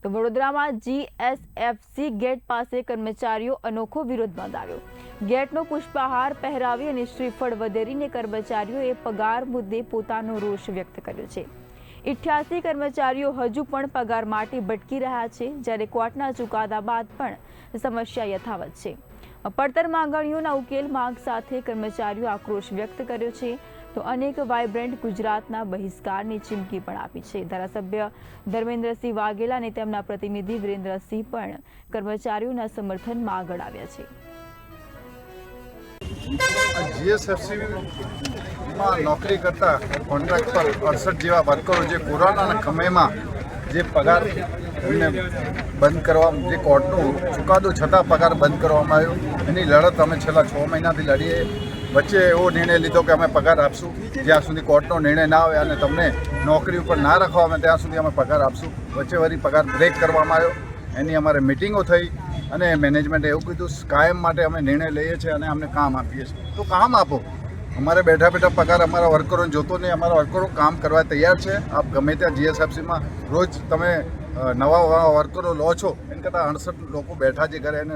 તો વડોદરામાં GSFC gate પાસે કર્મચારીઓ અનોખો વિરોધ નોંધાવ્યો। ગેટનો પુષ્પહાર પહેરાવી અને શ્રીફળ વધેરીને કર્મચારીઓએ પગાર મુદ્દે પોતાનો રોષ વ્યક્ત કર્યો છે। 88 કર્મચારીઓ હજુ પણ પગાર માટે ભટકી રહ્યા છે, જ્યારે કોર્ટના ચુકાદા બાદ પણ સમસ્યા યથાવત છે। પડતર માંગણીઓના ઉકેલ માંગ સાથે કર્મચારીઓ આક્રોશ વ્યક્ત કર્યો છે, તો અનેક વાઇબ્રન્ટ ગુજરાતના બહિષ્કારની ચીમકી પણ આપી છે। ધારાસભ્ય ધર્મેન્દ્રસિંહ વાઘેલા અને તેમના પ્રતિનિધિ વિરેન્દ્રસિંહ પણ કર્મચારીઓના સમર્થનમાં આગળ આવ્યા છે। જીએસએફસીમાં નોકરી કરતા કોન્ટ્રાક્ટ પર 68 જેવા વર્કરો જે કોરોનાના સમયમાં જે પગાર એમને બંધ કરવા, જે કોર્ટનો ચુકાદો છતાં પગાર બંધ કરવામાં આવ્યો, એની લડત અમે છેલ્લા 6 મહિનાથી લડીએ। વચ્ચે એવો નિર્ણય લીધો કે અમે પગાર આપશું, જ્યાં સુધી કોર્ટનો નિર્ણય ના આવે અને તમને નોકરી ઉપર ના રાખવા આવે ત્યાં સુધી અમે પગાર આપશું। વચ્ચે વળી પગાર બ્રેક કરવામાં આવ્યો, એની અમારે મિટિંગો થઈ અને મેનેજમેન્ટે એવું કીધું કાયમ માટે અમે નિર્ણય લઈએ છીએ અને અમને કામ આપીએ છીએ। તો કામ આપો, અમારે બેઠા બેઠા પગાર અમારા વર્કરોને જોતો નહીં। અમારા વર્કરો કામ કરવા તૈયાર છે। આપ ગમે ત્યાં જીએસએફસીમાં રોજ તમે નવા વર્કરો લો છો, એના કરતાં 68 લોકો બેઠા છે ઘરે એને